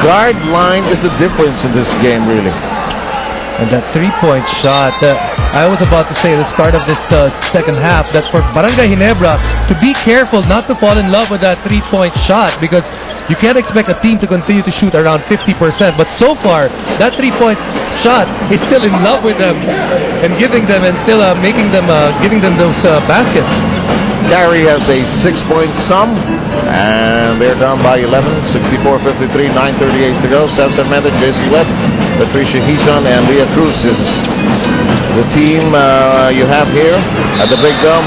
guard line is the difference in this game, really. And that three-point shot, I was about to say at the start of this second half, that for Barangay Ginebra to be careful not to fall in love with that three-point shot, because you can't expect a team to continue to shoot around 50%. But so far, that three-point shot is still in love with them and giving them and still making them, giving them those baskets. Gary has a 6-point sum, and they're down by 11, 64-53, 9:38 to go. Samson Mendez, JC Webb, Patricia Hishon, and Leah Cruz is the team you have here at the Big Dome.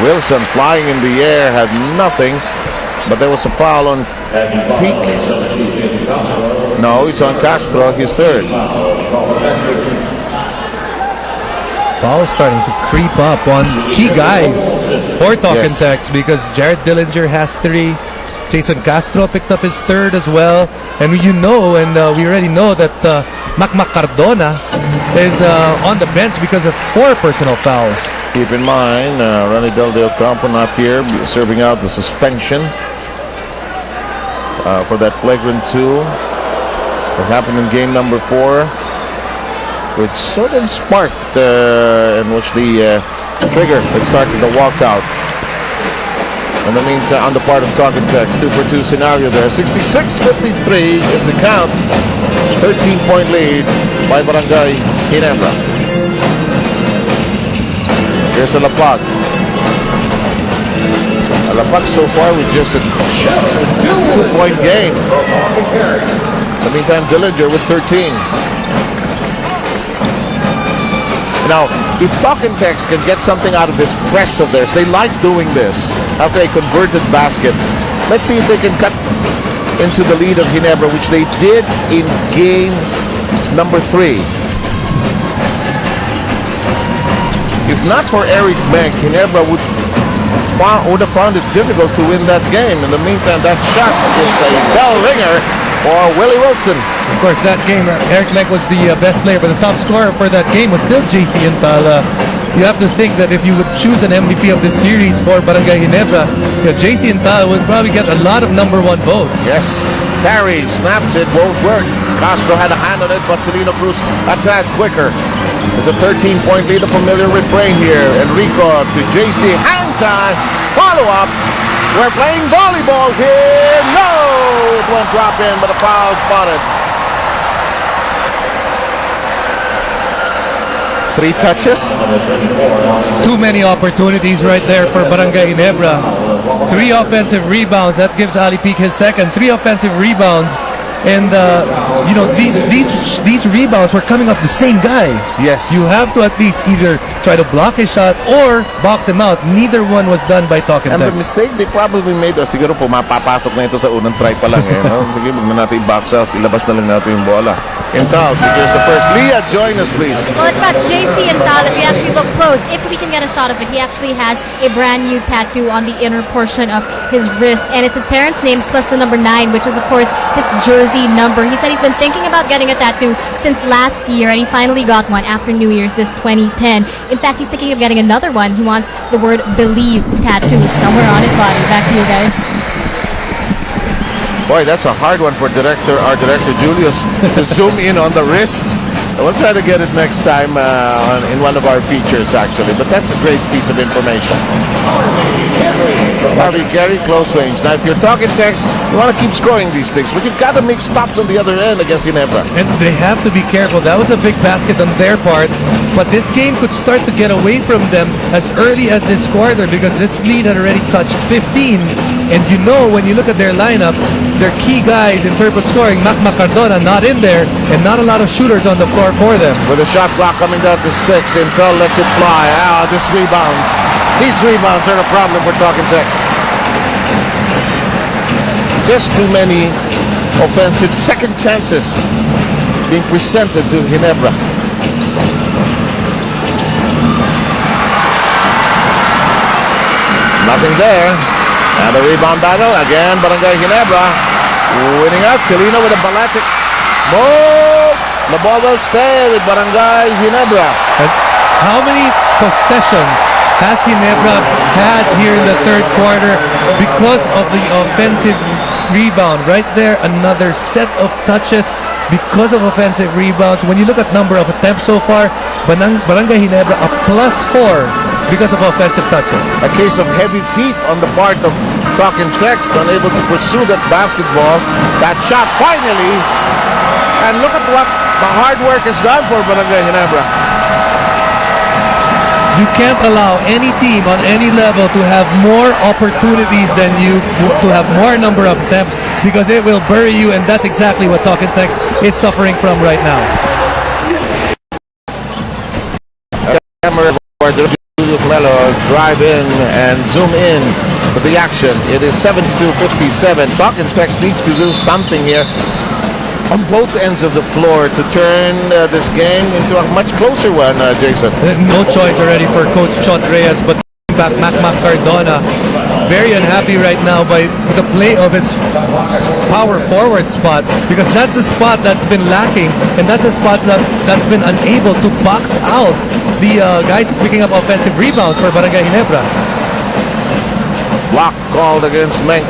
Wilson flying in the air, had nothing, but there was a foul on Peak. No, it's on Castro, his third. Foul starting to creep up on key guys for Talk and Text, because Jared Dillinger has 3. Jason Castro picked up his third as well. And you know, and we already know that Mac Cardona is on the bench because of 4 personal fouls. Keep in mind, Ronnie Del Campo not here, serving out the suspension for that flagrant 2. What happened in game number 4, which sort of sparked and was the trigger that started the walkout. In the meantime, on the part of Talk and Text, 2-for-2 scenario there. 66-53 is the count. 13-point lead by Barangay Ginebra. Here's Alapag. Alapag so far with just a 2-point game. In the meantime, Dillinger with 13. Now, if Talk and Text can get something out of this press of theirs, they like doing this after a converted basket. Let's see if they can cut into the lead of Ginebra, which they did in game number 3. If not for Eric Beck, Ginebra would have found it difficult to win that game. In the meantime, that shot is a bell ringer for Willie Wilson. Of course, that game, Eric Beck was the best player, but the top scorer for that game was still JC Intala. You have to think that if you would choose an MVP of this series for Barangay Ginebra, JC Intala would probably get a lot of number 1 votes. Yes. Terry snaps it, won't work. Castro had a hand on it, but Celino Cruz attacked quicker. It's a 13-point lead, a familiar refrain here. Enrico to JC, hang time, follow up. We're playing volleyball here. No! It won't drop in, but a foul spotted. 3 touches. Too many opportunities right there for Barangay Ginebra. 3 offensive rebounds. That gives Ali Peak his second. 3 offensive rebounds. And, you know, these rebounds were coming off the same guy. Yes. You have to at least either try to block his shot or box him out. Neither one was done by Talk and And the Text. mistake they probably made, siguro pumapapasok na ito sa unang try pa lang. No? Sige, huwag na natin box out. Ilabas na lang natin yung bola. Intal, secures the first. Leah, join us, please. Well, it's about JC Intal. If you actually look close, if we can get a shot of it, he actually has a brand new tattoo on the inner portion of his wrist. And it's his parents' names plus the number 9, which is, of course, his jersey number. He said he's been thinking about getting a tattoo since last year, and he finally got one after New Year's this 2010. In fact, he's thinking of getting another one. He wants the word believe tattooed somewhere on his body. Back to you guys. Boy, that's a hard one for our director Julius to zoom in on the wrist. We'll try to get it next time in one of our features, actually. But that's a great piece of information. Harvey Carey, close range. Now, if you're talking text, you want to keep scoring these things, but you've got to make stops on the other end against Ginebra. And they have to be careful. That was a big basket on their part. But this game could start to get away from them as early as this quarter, because this lead had already touched 15. And you know, when you look at their lineup, their key guys in terms of scoring, Mac Cardona not in there, and not a lot of shooters on the floor for them. With the shot clock coming down to 6, Intel lets it fly. This rebounds. These rebounds are a problem for Talking Text. Just too many offensive second chances being presented to Ginebra. Nothing there. And the rebound battle again. Barangay Ginebra winning out. Celino with a balletic move. The ball will stay with Barangay Ginebra. And how many possessions has Ginebra had here in the third quarter because of the offensive rebound right there. Another set of touches because of offensive rebounds. When you look at number of attempts so far, Barangay Ginebra a +4 because of offensive touches. A case of heavy feet on the part of Talk and Text, unable to pursue that basketball. That shot finally, and look at what the hard work has done for Barangay Ginebra. You can't allow any team on any level to have more opportunities than you, to have more number of attempts, because it will bury you, and that's exactly what Talk and Text is suffering from right now. Julius Melo drive in and zoom in to the action. It is 72-57. Talk and Text needs to do something here on both ends of the floor to turn this game into a much closer one, Jason. No choice already for Coach Chot Reyes, but back Mac Cardona, very unhappy right now by the play of his power forward spot, because that's the spot that's been lacking, and that's the spot that's been unable to box out the guys picking up offensive rebounds for Barangay Ginebra. Block called against Meng.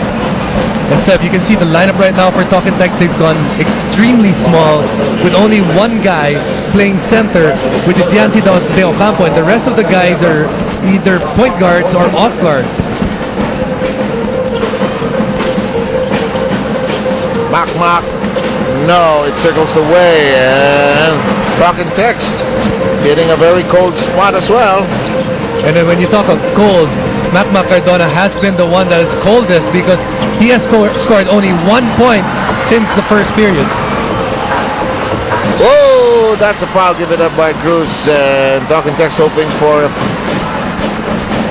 And Seb, you can see the lineup right now for Talk and Text. They've gone extremely small with only one guy playing center, which is Yancy De Ocampo, and the rest of the guys are either point guards or off guards. Mac. No, it circles away, and Talk and Text hitting a very cold spot as well. And then when you talk of cold, Mac Cardona has been the one that is coldest, because he has scored only 1 point since the first period. Whoa, that's a foul given up by Cruz, and Talk and Text hoping for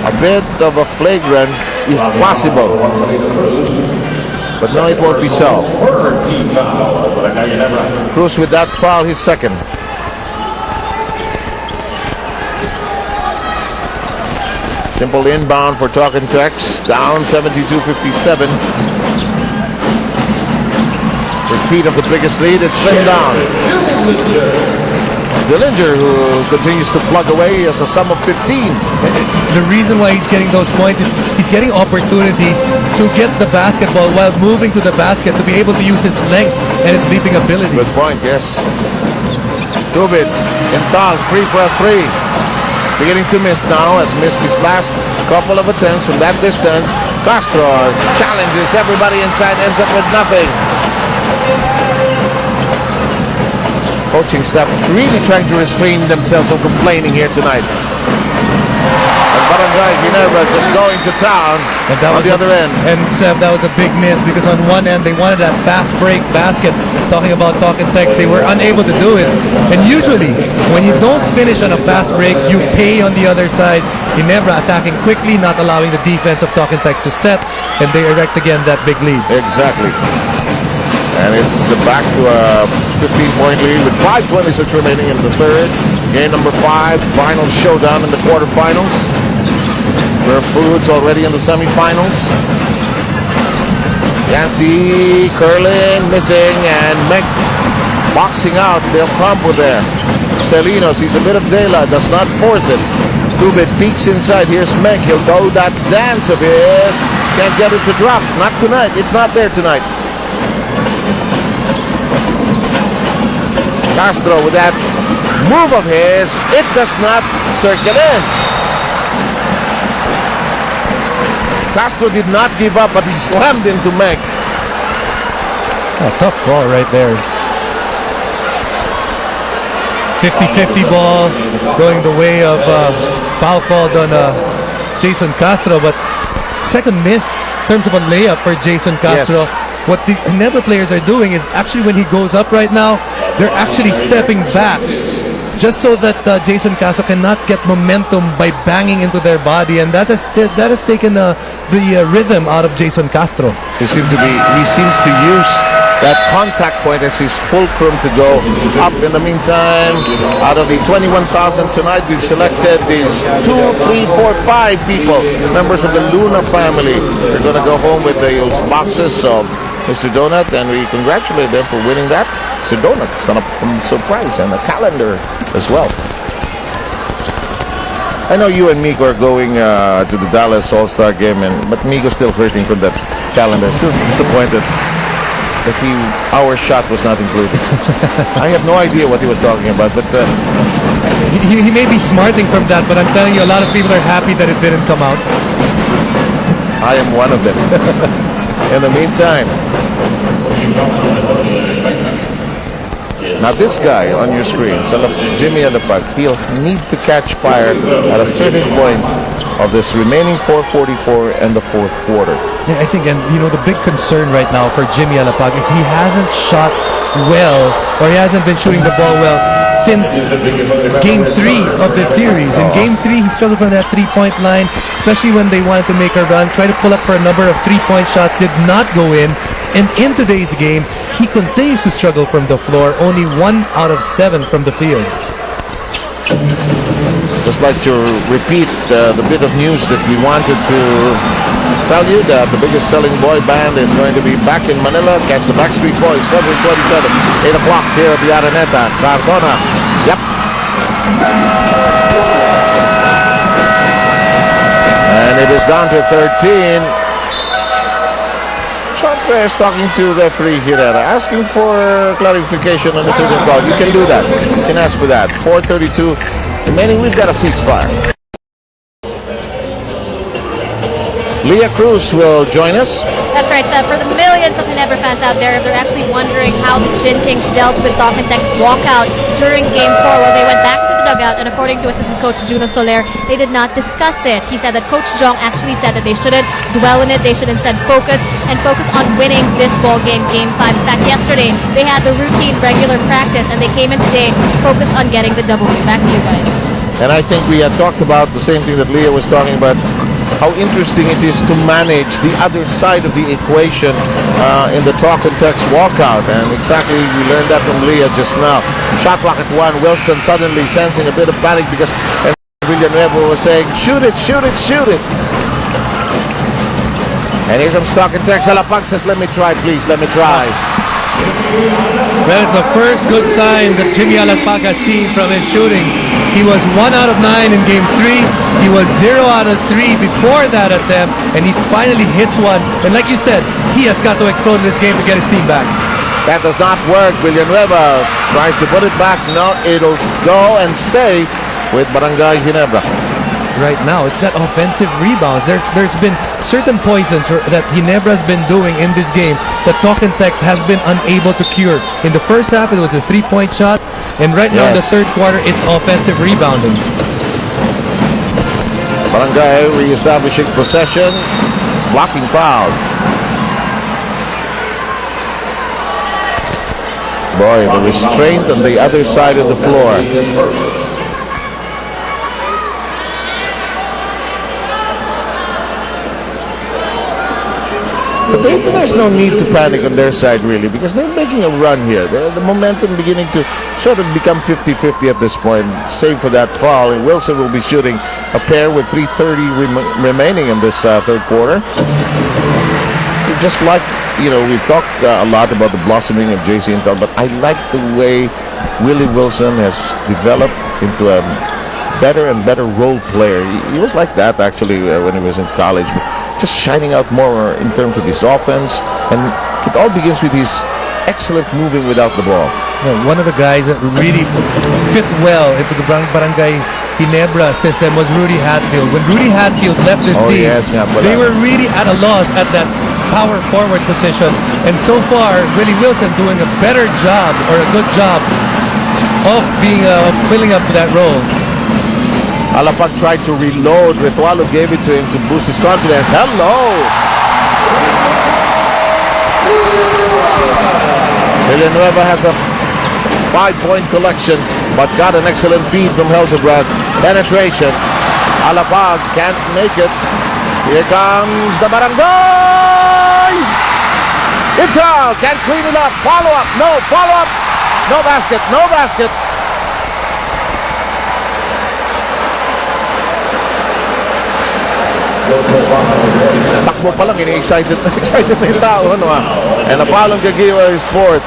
a bit of a flagrant if possible. But no, it won't be so. Cruz with that foul, his second. Simple inbound for Talk and Text, down 72-57. Repeat of the biggest lead, it's slimmed down. It's Dillinger who continues to plug away. He has a sum of 15. The reason why he's getting those points is he's getting opportunities to get the basketball while moving to the basket, to be able to use his length and his leaping ability. Good point, yes. Tubit, Intal, 3 for a 3. Beginning to miss now, has missed his last couple of attempts from that distance. Castro challenges everybody inside, ends up with nothing. Coaching staff really trying to restrain themselves from complaining here tonight. And Barangay Ginebra just going to town on the other end. And Seb, that was a big miss, because on one end they wanted that fast break basket. Talking about Talk and Text, they were unable to do it. And usually, when you don't finish on a fast break, you pay on the other side. Ginebra attacking quickly, not allowing the defense of Talk and Text to set, and they erect again that big lead. Exactly. And it's back to a 15-point lead with 5:26 remaining in the third. Game number 5, final showdown in the quarterfinals. Rare Foods already in the semifinals. Yancy curling, missing, and Meg boxing out. Del Campo there. Celinos, he's a bit of daylight, does not force it. Tubit peeks inside. Here's Meg. He'll go that dance of his. Can't get it to drop. Not tonight. It's not there tonight. Castro with that move of his, it does not circle in. Castro did not give up, but he slammed into Meg. A tough ball right there. 50-50 ball going the way of foul called on Jason Castro, but second miss in terms of a layup for Jason Castro. Yes. What the Ginebra players are doing is actually, when he goes up right now, they're actually stepping back just so that Jason Castro cannot get momentum by banging into their body, and that has taken the rhythm out of Jason Castro. He seems to use that contact point as his fulcrum to go up. In the meantime, out of the 21,000 tonight, we've selected these 2, 3, 4, 5 people, members of the Luna family. They're going to go home with those boxes of Mr. Donut, and we congratulate them for winning that. Mr. Donut, son of a surprise, and a calendar as well. I know you and Miko are going to the Dallas All-Star game, but Miko's still hurting from that calendar. Still disappointed that our shot was not included. I have no idea what he was talking about, but He may be smarting from that, but I'm telling you, a lot of people are happy that it didn't come out. I am one of them. In the meantime, now this guy on your screen, Jimmy Alapag, he'll need to catch fire at a certain point of this remaining 4:44 and the fourth quarter. Yeah, I think, and the big concern right now for Jimmy Alapag is he hasn't shot well, or he hasn't been shooting the ball well since Game 3 of the series. In Game 3, he struggled from that three-point line, especially when they wanted to make a run, try to pull up for a number of three-point shots, did not go in. And in today's game, he continues to struggle from the floor, only 1 out of 7 from the field. Just like to repeat the bit of news that we wanted to tell you, that the biggest selling boy band is going to be back in Manila. Catch the Backstreet Boys, February 27, 8 o'clock here at the Araneta, Cardona. Yep. And it is down to 13. Sean Perez talking to referee Herrera, asking for clarification on a certain call. You can do that. You can ask for that. 4:32 remaining. We've got a ceasefire. Leah Cruz will join us. That's right, Seth. For the millions of Ginebra fans out there, they're actually wondering how the Gin Kings dealt with Doc and Tech's walkout during Game 4. Well, they went back to the dugout, and according to assistant coach Juno Soler, they did not discuss it. He said that Coach Jong actually said that they shouldn't dwell on it. They should instead focus on winning this ball game, Game 5. In fact, yesterday, they had the routine regular practice, and they came in today focused on getting the W. Back to you guys. And I think we had talked about the same thing that Leah was talking about, how interesting it is to manage the other side of the equation in the Talk and Text walkout. And exactly, we learned that from Leah just now. Shot clock at 1. Wilson suddenly sensing a bit of panic because Villanueva was saying, shoot it, shoot it, shoot it. And here comes Talk and Text. Alapag says, let me try, please, let me try. That is the first good sign that Jimmy Alapag has seen from his shooting. He was 1 out of 9 in Game 3. He was 0 out of 3 before that attempt, and he finally hits one. And like you said, he has got to explode in this game to get his team back. That does not work. Villanueva tries to put it back. No, it'll go and stay with Barangay Ginebra. Right now, it's that offensive rebounds. There's been certain poisons that Ginebra's been doing in this game that Talk and Text has been unable to cure. In the first half, it was a three-point shot, and right now in the third quarter, it's offensive rebounding. Barangay re-establishing possession, blocking foul. Boy, the restraint on the other side of the floor. But there's no need to panic on their side, really, because they're making a run here. The momentum beginning to sort of become 50-50 at this point, save for that foul. And Wilson will be shooting a pair with 3:30 remaining in this third quarter. Just like, we've talked a lot about the blossoming of JC Intel, but I like the way Willie Wilson has developed into a better and better role player. He was like that, actually, when he was in college. But just shining out more in terms of his offense, and it all begins with his excellent moving without the ball. Yeah, one of the guys that really fit well into the Barangay Ginebra system was Rudy Hatfield. When Rudy Hatfield left this team, they were really at a loss at that power forward position, and so far Willie Wilson doing a better job, or a good job, of being filling up that role. Alapag tried to reload. Ritualo gave it to him to boost his confidence. Hello! Villanueva has a 5-point collection, but got an excellent feed from Helzebrand. Penetration. Alapag can't make it. Here comes the Barangay! Intel can't clean it up. Follow up. No, follow up. No basket. No basket. Takbo pa lang, excited na yung tao, And Apollo Gagiwa is fourth.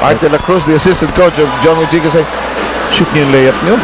Art de la Cruz, the assistant coach of John Ujica, saying, shoot niyo yung layup niyo.